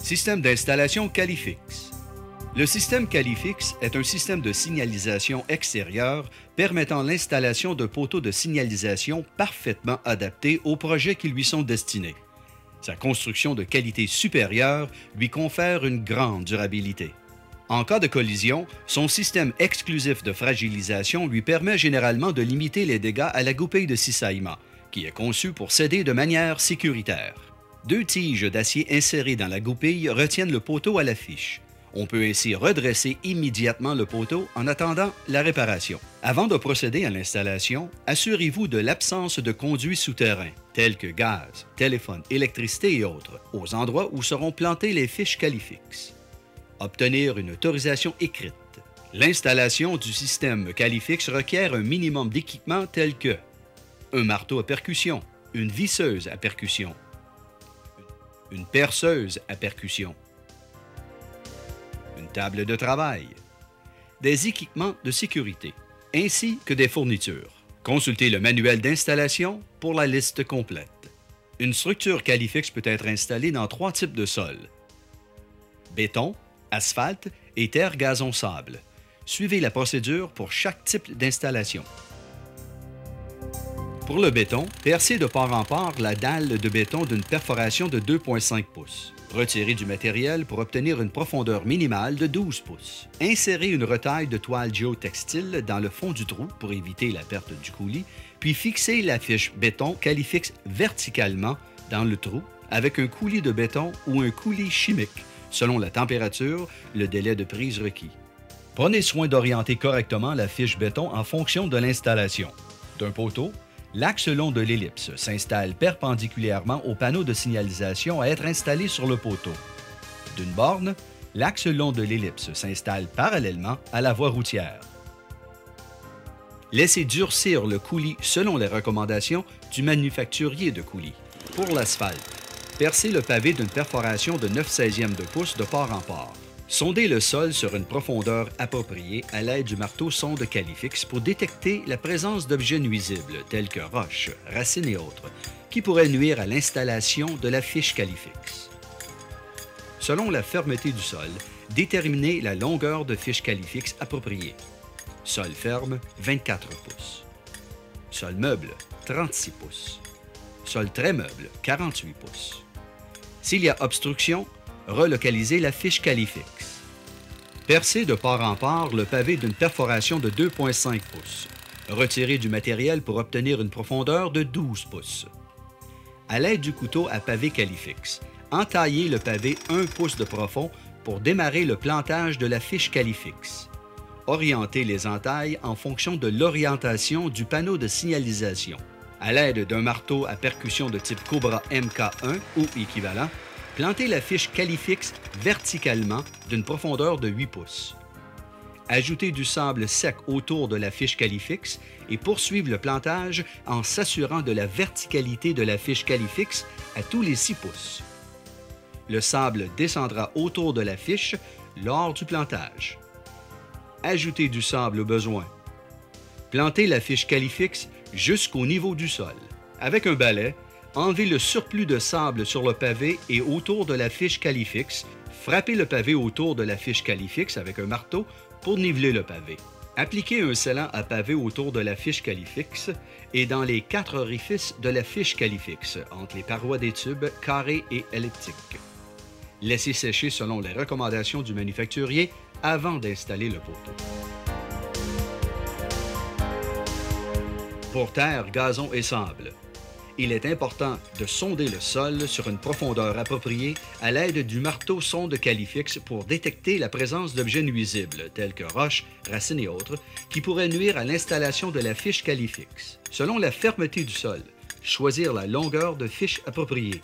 Système d'installation Califix. Le système Califix est un système de signalisation extérieure permettant l'installation de poteaux de signalisation parfaitement adaptés aux projets qui lui sont destinés. Sa construction de qualité supérieure lui confère une grande durabilité. En cas de collision, son système exclusif de fragilisation lui permet généralement de limiter les dégâts à la goupille de cisaillement, qui est conçue pour céder de manière sécuritaire. 2 tiges d'acier insérées dans la goupille retiennent le poteau à la fiche. On peut ainsi redresser immédiatement le poteau en attendant la réparation. Avant de procéder à l'installation, assurez-vous de l'absence de conduits souterrains, tels que gaz, téléphone, électricité et autres, aux endroits où seront plantées les fiches Califix. Obtenir une autorisation écrite. L'installation du système Califix requiert un minimum d'équipements tels que un marteau à percussion, une visseuse à percussion, une perceuse à percussion, une table de travail, des équipements de sécurité, ainsi que des fournitures. Consultez le manuel d'installation pour la liste complète. Une structure Califix peut être installée dans 3 types de sols: béton, asphalte et terre gazon sable. Suivez la procédure pour chaque type d'installation. Pour le béton, percez de part en part la dalle de béton d'une perforation de 2,5 pouces. Retirez du matériel pour obtenir une profondeur minimale de 12 pouces. Insérez une retaille de toile géotextile dans le fond du trou pour éviter la perte du coulis, puis fixez la fiche béton Califix verticalement dans le trou avec un coulis de béton ou un coulis chimique, selon la température, le délai de prise requis. Prenez soin d'orienter correctement la fiche béton en fonction de l'installation. D'un poteau, l'axe long de l'ellipse s'installe perpendiculairement au panneau de signalisation à être installé sur le poteau. D'une borne, l'axe long de l'ellipse s'installe parallèlement à la voie routière. Laissez durcir le coulis selon les recommandations du manufacturier de coulis. Pour l'asphalte, percez le pavé d'une perforation de 9/16 de pouce de part en part. Sondez le sol sur une profondeur appropriée à l'aide du marteau sonde Califix pour détecter la présence d'objets nuisibles tels que roches, racines et autres, qui pourraient nuire à l'installation de la fiche Califix. Selon la fermeté du sol, déterminez la longueur de fiche Califix appropriée. Sol ferme, 24 pouces. Sol meuble, 36 pouces. Sol très meuble, 48 pouces. S'il y a obstruction, relocalisez la fiche Califix. Percez de part en part le pavé d'une perforation de 2,5 pouces. Retirez du matériel pour obtenir une profondeur de 12 pouces. À l'aide du couteau à pavé Califix, entaillez le pavé 1 pouce de profond pour démarrer le plantage de la fiche Califix. Orientez les entailles en fonction de l'orientation du panneau de signalisation. À l'aide d'un marteau à percussion de type Cobra MK1 ou équivalent, plantez la fiche Califix verticalement d'une profondeur de 8 pouces. Ajoutez du sable sec autour de la fiche Califix et poursuivez le plantage en s'assurant de la verticalité de la fiche Califix à tous les 6 pouces. Le sable descendra autour de la fiche lors du plantage. Ajoutez du sable au besoin. Plantez la fiche Califix jusqu'au niveau du sol. Avec un balai, enlevez le surplus de sable sur le pavé et autour de la fiche Califix. Frappez le pavé autour de la fiche Califix avec un marteau pour niveler le pavé. Appliquez un scellant à pavé autour de la fiche Califix et dans les 4 orifices de la fiche Califix, entre les parois des tubes carrés et elliptiques. Laissez sécher selon les recommandations du manufacturier avant d'installer le poteau. Pour terre, gazon et sable, il est important de sonder le sol sur une profondeur appropriée à l'aide du marteau sonde Califix pour détecter la présence d'objets nuisibles, tels que roches, racines et autres, qui pourraient nuire à l'installation de la fiche Califix. Selon la fermeté du sol, choisir la longueur de fiche appropriée.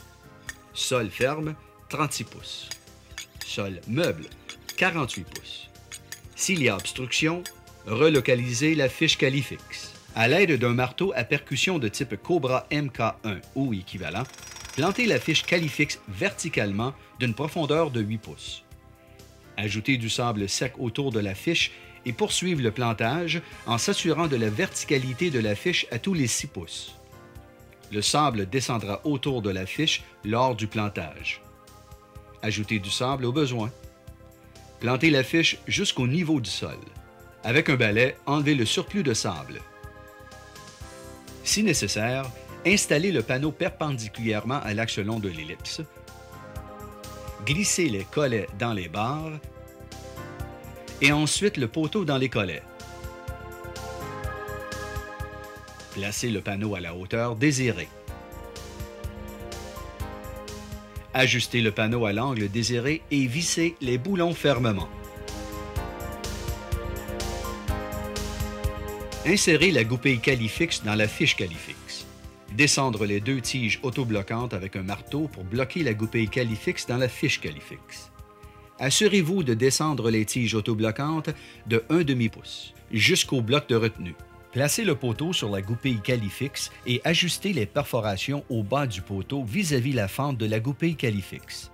Sol ferme, 36 pouces. Sol meuble, 48 pouces. S'il y a obstruction, relocalisez la fiche Califix. À l'aide d'un marteau à percussion de type Cobra MK1 ou équivalent, plantez la fiche Califix verticalement d'une profondeur de 8 pouces. Ajoutez du sable sec autour de la fiche et poursuivre le plantage en s'assurant de la verticalité de la fiche à tous les 6 pouces. Le sable descendra autour de la fiche lors du plantage. Ajoutez du sable au besoin. Plantez la fiche jusqu'au niveau du sol. Avec un balai, enlevez le surplus de sable. Si nécessaire, installez le panneau perpendiculairement à l'axe long de l'ellipse. Glissez les collets dans les barres et ensuite le poteau dans les collets. Placez le panneau à la hauteur désirée. Ajustez le panneau à l'angle désiré et vissez les boulons fermement. Insérez la goupille Califixe dans la fiche Califixe. Descendre les deux tiges autobloquantes avec un marteau pour bloquer la goupille Califixe dans la fiche Califixe. Assurez-vous de descendre les tiges autobloquantes de 1/2 pouce jusqu'au bloc de retenue. Placez le poteau sur la goupille Califixe et ajustez les perforations au bas du poteau vis-à-vis la fente de la goupille Califixe.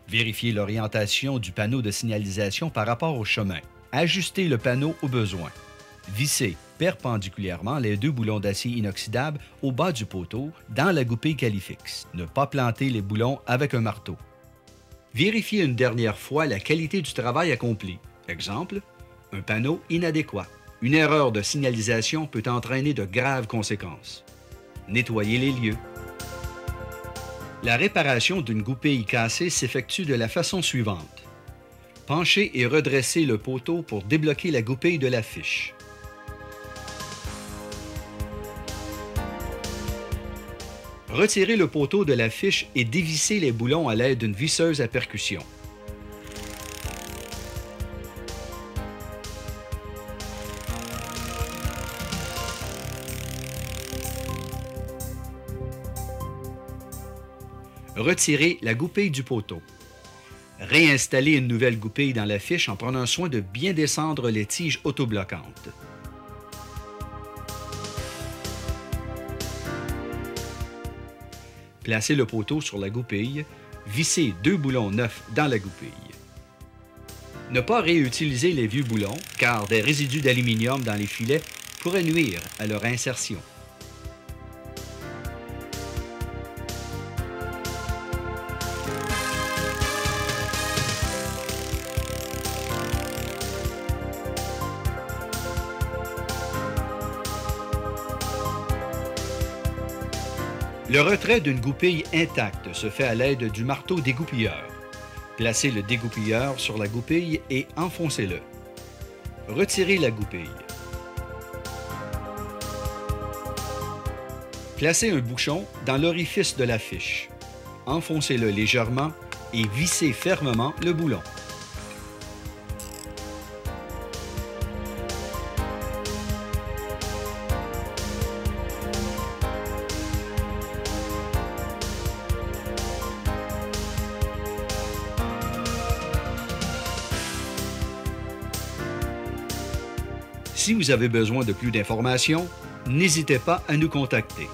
Vérifiez l'orientation du panneau de signalisation par rapport au chemin. Ajustez le panneau au besoin. Vissez perpendiculairement les deux boulons d'acier inoxydable au bas du poteau dans la goupille Califixe. Ne pas planter les boulons avec un marteau. Vérifiez une dernière fois la qualité du travail accompli. Exemple, un panneau inadéquat. Une erreur de signalisation peut entraîner de graves conséquences. Nettoyez les lieux. La réparation d'une goupille cassée s'effectue de la façon suivante. Penchez et redressez le poteau pour débloquer la goupille de la fiche. Retirez le poteau de la fiche et dévissez les boulons à l'aide d'une visseuse à percussion. Retirez la goupille du poteau. Réinstallez une nouvelle goupille dans la fiche en prenant soin de bien descendre les tiges autobloquantes. Placez le poteau sur la goupille, vissez deux boulons neufs dans la goupille. Ne pas réutiliser les vieux boulons, car des résidus d'aluminium dans les filets pourraient nuire à leur insertion. Le retrait d'une goupille intacte se fait à l'aide du marteau dégoupilleur. Placez le dégoupilleur sur la goupille et enfoncez-le. Retirez la goupille. Placez un bouchon dans l'orifice de la fiche. Enfoncez-le légèrement et vissez fermement le boulon. Si vous avez besoin de plus d'informations, n'hésitez pas à nous contacter.